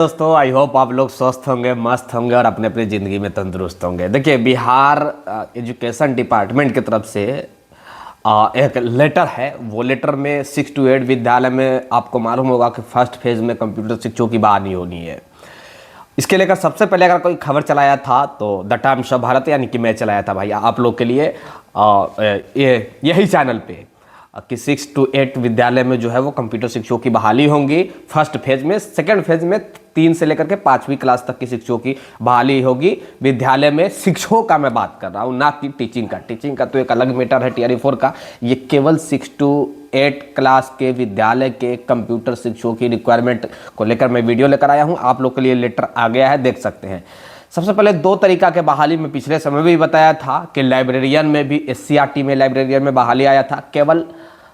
दोस्तों I hope आप लोग स्वस्थ होंगे, मस्त होंगे और अपने अपनी ज़िंदगी में तंदुरुस्त होंगे। देखिए, बिहार एजुकेशन डिपार्टमेंट की तरफ से एक लेटर है। वो लेटर में 6 to 8 विद्यालय में आपको मालूम होगा कि फर्स्ट फेज़ में कंप्यूटर शिक्षकों की बहाली होनी है। इसके लेकर सबसे पहले अगर कोई खबर चलाया था तो द टाइम्स ऑफ भारत यानी कि मैं चलाया था भाई आप लोग के लिए यही चैनल पे कि 6 to 8 विद्यालय में जो है वो कंप्यूटर शिक्षकों की बहाली होंगी फर्स्ट फेज में। सेकंड फेज में 3 से लेकर के 5वीं क्लास तक की शिक्षकों की बहाली होगी विद्यालय में। शिक्षकों का मैं बात कर रहा हूँ, ना कि टीचिंग का तो एक अलग मैटर है टीआरई 4 का। ये केवल 6 to 8 क्लास के विद्यालय के कंप्यूटर शिक्षकों की रिक्वायरमेंट को लेकर मैं वीडियो लेकर आया हूँ। आप लोग के लिए लेटर आ गया है, देख सकते हैं। सबसे पहले 2 तरीका के बहाली में पिछले समय भी बताया था कि लाइब्रेरियन में भी SCRT में लाइब्रेरियन में बहाली आया था। केवल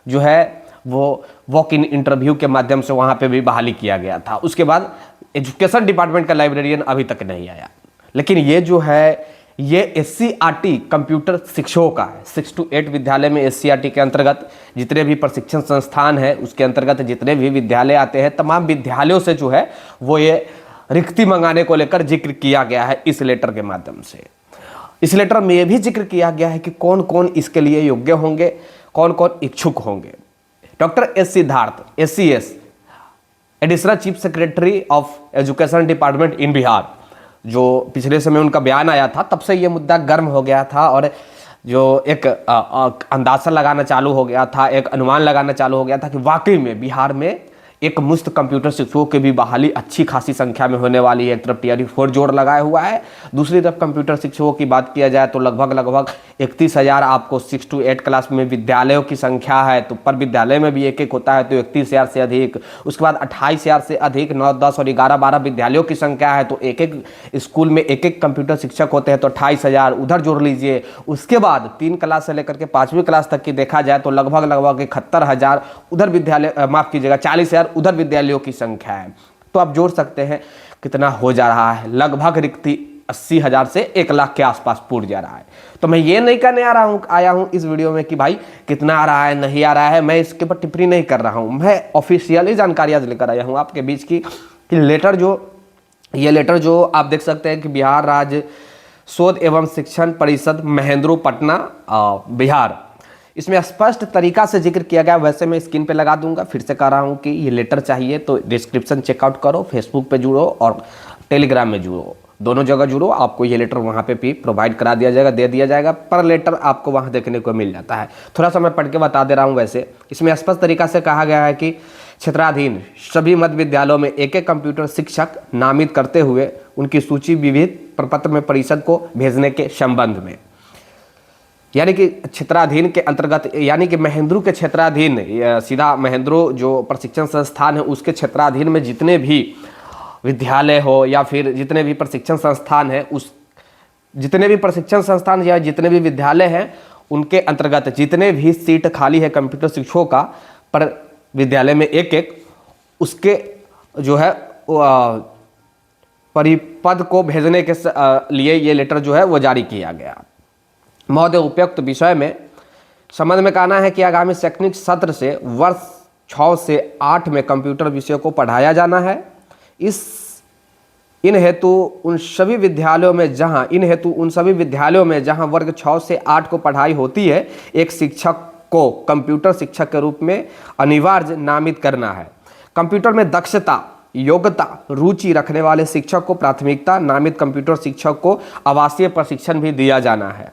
जो है वो वॉक इन इंटरव्यू के माध्यम से वहाँ पे भी बहाली किया गया था। उसके बाद एजुकेशन डिपार्टमेंट का लाइब्रेरियन अभी तक नहीं आया। लेकिन ये जो है ये SCRT कंप्यूटर शिक्षकों का है। 6 to 8 विद्यालय में SCRT के अंतर्गत जितने भी प्रशिक्षण संस्थान है उसके अंतर्गत जितने भी विद्यालय आते हैं, तमाम विद्यालयों से जो है वो ये रिक्ति मंगाने को लेकर जिक्र किया गया है इस लेटर के माध्यम से। इस लेटर में यह भी जिक्र किया गया है कि कौन कौन इसके लिए योग्य होंगे, कौन कौन इच्छुक होंगे। Doctor S Siddharth SCS additional chief secretary of education department in Bihar, जो पिछले समय उनका बयान आया था तब से ये मुद्दा गर्म हो गया था और जो एक अंदाजा लगाना चालू हो गया था, एक अनुमान लगाना चालू हो गया था कि वाकई में बिहार में एक मुफ्त कंप्यूटर शिक्षकों की भी बहाली अच्छी खासी संख्या में होने वाली है। एक तरफ टीआरई 4 जोर लगाया हुआ है, दूसरी तरफ कंप्यूटर शिक्षकों की बात किया जाए तो लगभग 31,000 आपको 6 to 8 क्लास में विद्यालयों की संख्या है। तो पर विद्यालय में भी एक एक होता है तो 31,000 से अधिक, उसके बाद 28,000 से अधिक 9, 10 और 11-12 विद्यालयों की संख्या है तो एक एक स्कूल में एक एक कंप्यूटर शिक्षक होते हैं तो 28,000 उधर जोड़ लीजिए। उसके बाद 3 क्लास से लेकर के 5वीं क्लास तक की देखा जाए तो लगभग 71,000 उधर विद्यालय, माफ कीजिएगा 40,000 उधर विद्यालयों की संख्या है। तो आप जोड़ सकते हैं कितना हो जा रहा है, लगभग रिक्ति 80,000 से 1 लाख के आसपास पूर जा रहा है। तो मैं ये नहीं कहने आया हूं इस वीडियो में कि भाई कितना आ रहा है नहीं आ रहा है, मैं इसके ऊपर टिप्पणी नहीं कर रहा हूं। मैं ऑफिशियली जानकारियां लेकर आया हूं आपके बीच की कि ये लेटर जो आप देख सकते हैं कि बिहार राज्य शोध एवं शिक्षण परिषद महेंद्रू पटना बिहार, इसमें स्पष्ट तरीका से जिक्र किया गया। वैसे मैं स्क्रीन पे लगा दूंगा, फिर से कह रहा हूं कि ये लेटर चाहिए तो डिस्क्रिप्शन चेकआउट करो, फेसबुक पे जुड़ो और टेलीग्राम में जुड़ो, दोनों जगह जुड़ो। आपको ये लेटर वहां पे भी प्रोवाइड करा दिया जाएगा, दे दिया जाएगा। पर लेटर आपको वहां देखने को मिल जाता है। थोड़ा सा मैं पढ़ के बता दे रहा हूँ। वैसे इसमें स्पष्ट तरीका से कहा गया है कि क्षेत्राधीन सभी मध्य विद्यालयों में एक एक कंप्यूटर शिक्षक नामित करते हुए उनकी सूची विविध प्रपत्र में परिषद को भेजने के संबंध में, यानी कि क्षेत्राधीन के अंतर्गत, यानी कि महेंद्रू के क्षेत्राधीन, सीधा महेंद्रू जो प्रशिक्षण संस्थान है उसके क्षेत्राधीन में जितने भी विद्यालय हो या फिर जितने भी प्रशिक्षण संस्थान है, उस जितने भी प्रशिक्षण संस्थान या जितने भी विद्यालय हैं उनके अंतर्गत जितने भी सीट खाली है कंप्यूटर शिक्षकों का पर विद्यालय में एक एक, उसके जो है परिपद को भेजने के लिए ये लेटर जो है वो जारी किया गया। महोदय, उपयुक्त विषय में संबंध में कहना है कि आगामी शैक्षणिक सत्र से वर्ष 6 से 8 में कंप्यूटर विषय को पढ़ाया जाना है। इन हेतु उन सभी विद्यालयों में जहां वर्ग 6 से 8 को पढ़ाई होती है, एक शिक्षक को कंप्यूटर शिक्षक के रूप में अनिवार्य नामित करना है। कंप्यूटर में दक्षता, योग्यता, रुचि रखने वाले शिक्षक को प्राथमिकता, नामित कंप्यूटर शिक्षक को आवासीय प्रशिक्षण भी दिया जाना है।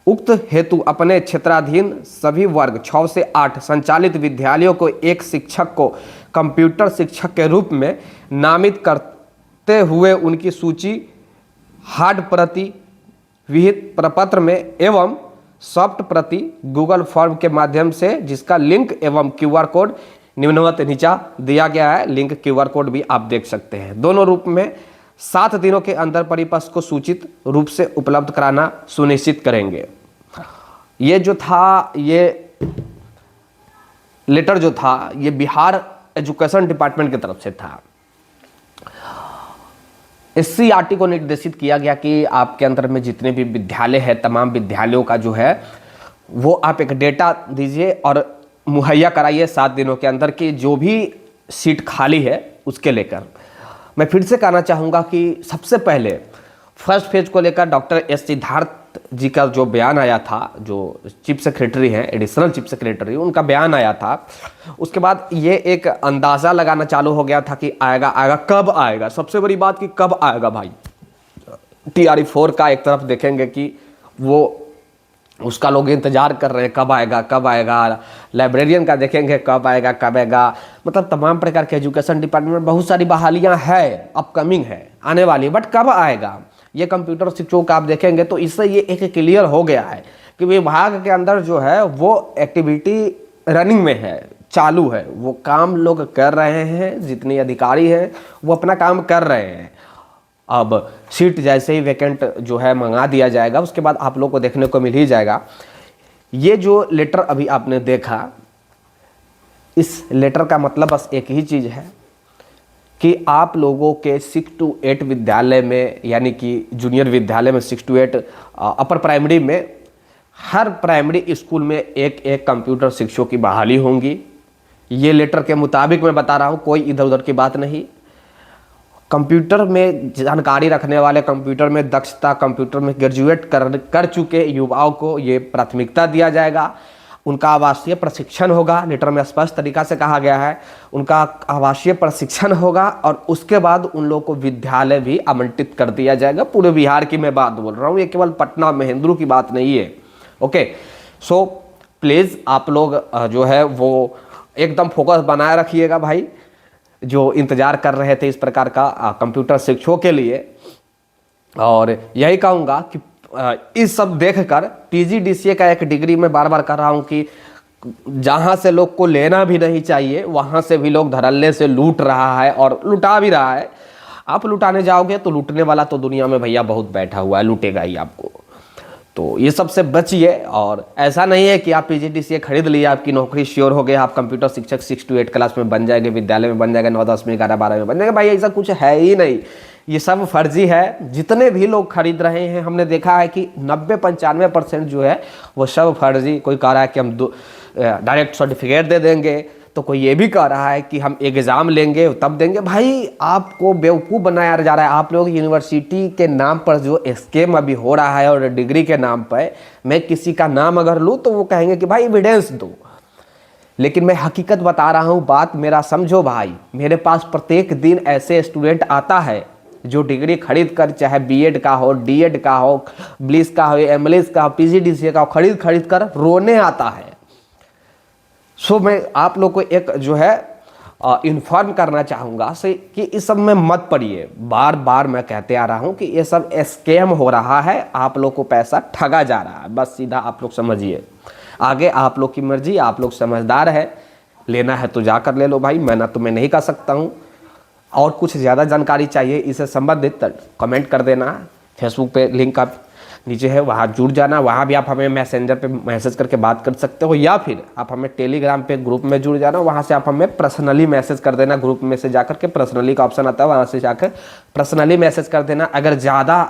उक्त हेतु अपने क्षेत्राधीन सभी वर्ग 6 से 8 संचालित विद्यालयों को एक शिक्षक को कंप्यूटर शिक्षक के रूप में नामित करते हुए उनकी सूची हार्ड प्रति विहित प्रपत्र में एवं सॉफ्ट प्रति गूगल फॉर्म के माध्यम से, जिसका लिंक एवं QR कोड निम्नवत नीचा दिया गया है। लिंक QR कोड भी आप देख सकते हैं। दोनों रूप में 7 दिनों के अंदर परिपत्र को सूचित रूप से उपलब्ध कराना सुनिश्चित करेंगे। ये जो था, ये लेटर जो था ये बिहार एजुकेशन डिपार्टमेंट की तरफ से था। SCRT को निर्देशित किया गया कि आपके अंदर में जितने भी विद्यालय है, तमाम विद्यालयों का जो है वो आप एक डेटा दीजिए और मुहैया कराइए 7 दिनों के अंदर की जो भी सीट खाली है उसके लेकर। मैं फिर से कहना चाहूँगा कि सबसे पहले फर्स्ट फेज को लेकर डॉक्टर एस सिद्धार्थ जी का जो बयान आया था, जो चीफ सेक्रेटरी हैं, एडिशनल चीफ सेक्रेटरी, उनका बयान आया था, उसके बाद ये एक अंदाज़ा लगाना चालू हो गया था कि आएगा आएगा, कब आएगा। सबसे बड़ी बात कि कब आएगा भाई। TRE 4 का एक तरफ देखेंगे कि वो उसका लोग इंतजार कर रहे हैं कब आएगा कब आएगा, लाइब्रेरियन का देखेंगे कब आएगा कब आएगा, मतलब तमाम प्रकार के एजुकेशन डिपार्टमेंट में बहुत सारी बहालियां है, अपकमिंग है, आने वाली, बट कब आएगा। ये कंप्यूटर शिक्षकों का आप देखेंगे तो इससे ये एक क्लियर हो गया है कि विभाग के अंदर जो है वो एक्टिविटी रनिंग में है, चालू है, वो काम लोग कर रहे हैं, जितने अधिकारी हैं वो अपना काम कर रहे हैं। अब सीट जैसे ही वैकेंट जो है मंगा दिया जाएगा, उसके बाद आप लोग को देखने को मिल ही जाएगा। ये जो लेटर अभी आपने देखा, इस लेटर का मतलब बस एक ही चीज़ है कि आप लोगों के 6 to 8 विद्यालय में, यानी कि जूनियर विद्यालय में 6 to 8, अपर प्राइमरी में, हर प्राइमरी स्कूल में एक एक कंप्यूटर शिक्षकों की बहाली होंगी। ये लेटर के मुताबिक मैं बता रहा हूँ, कोई इधर उधर की बात नहीं। कंप्यूटर में जानकारी रखने वाले, कंप्यूटर में दक्षता, कंप्यूटर में ग्रेजुएट कर चुके युवाओं को ये प्राथमिकता दिया जाएगा। उनका आवासीय प्रशिक्षण होगा, लेटर में स्पष्ट तरीका से कहा गया है, उनका आवासीय प्रशिक्षण होगा और उसके बाद उन लोगों को विद्यालय भी आवंटित कर दिया जाएगा। पूरे बिहार की मैं बात बोल रहा हूँ, ये केवल पटना महेंद्रू की बात नहीं है। ओके, सो प्लीज़ आप लोग जो है वो एकदम फोकस बनाए रखिएगा भाई, जो इंतज़ार कर रहे थे इस प्रकार का कंप्यूटर शिक्षकों के लिए। और यही कहूँगा कि इस सब देखकर PGDCA का एक डिग्री मैं बार बार कर रहा हूँ कि जहाँ से लोग को लेना भी नहीं चाहिए, वहाँ से भी लोग धड़ल्ले से लूट रहा है और लुटा भी रहा है। आप लुटाने जाओगे तो लूटने वाला तो दुनिया में भैया बहुत बैठा हुआ है, लूटेगा ही आपको। तो ये सब से बचिए। और ऐसा नहीं है कि आप PGDCA खरीद लिए, आपकी नौकरी श्योर हो गया, आप कंप्यूटर शिक्षक 6 to 8 क्लास में बन जाएंगे, विद्यालय में बन जाएगा, 9, 10 में, 11, 12 में बन जाएगा। भाई ऐसा कुछ है ही नहीं, ये सब फर्जी है। जितने भी लोग खरीद रहे हैं, हमने देखा है कि 90-95% जो है वो सब फर्जी। कोई कह रहा है कि हम डायरेक्ट सर्टिफिकेट दे देंगे, तो कोई ये भी कह रहा है कि हम एग्ज़ाम लेंगे तब देंगे। भाई आपको बेवकूफ़ बनाया जा रहा है। आप लोग यूनिवर्सिटी के नाम पर जो स्कैम अभी हो रहा है और डिग्री के नाम पर, मैं किसी का नाम अगर लूँ तो वो कहेंगे कि भाई एविडेंस दो, लेकिन मैं हकीकत बता रहा हूँ, बात मेरा समझो भाई। मेरे पास प्रत्येक दिन ऐसे स्टूडेंट आता है जो डिग्री खरीद कर, चाहे BEd का हो, DEd का हो, BLIS का हो, MLS का हो, PGDCA का हो, खरीद कर रोने आता है। सो मैं आप लोग को एक जो है इन्फॉर्म करना चाहूँगा से कि इस सब में मत पड़िए। बार बार मैं कहते आ रहा हूँ कि ये सब स्कैम हो रहा है, आप लोग को पैसा ठगा जा रहा है, बस सीधा आप लोग समझिए। आगे आप लोग की मर्जी, आप लोग समझदार है, लेना है तो जाकर ले लो भाई, मैं ना तुम्हें नहीं कह सकता हूँ। और कुछ ज़्यादा जानकारी चाहिए इससे संबंधित कमेंट कर देना, फेसबुक पे लिंक आप नीचे है, वहाँ जुड़ जाना। वहाँ भी आप हमें मैसेंजर पे मैसेज करके बात कर सकते हो, या फिर आप हमें टेलीग्राम पे ग्रुप में जुड़ जाना, वहाँ से आप हमें पर्सनली मैसेज कर देना। ग्रुप में से जाकर के पर्सनली का ऑप्शन आता है, वहाँ से जाकर पर्सनली मैसेज कर देना अगर ज़्यादा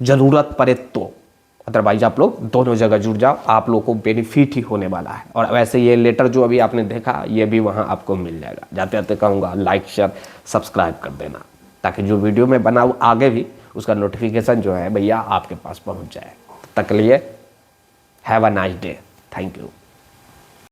ज़रूरत पड़े तो। अदरवाइज आप लोग दोनों जगह जुड़ जाओ, आप लोग को बेनिफिट ही होने वाला है। और वैसे ये लेटर जो अभी आपने देखा, ये भी वहाँ आपको मिल जाएगा। जाते जाते कहूँगा लाइक शेयर सब्सक्राइब कर देना, ताकि जो वीडियो मैं बनाऊँ आगे भी उसका नोटिफिकेशन जो है भैया आपके पास पहुँच जाए। तब तक के लिए have a nice day, thank you.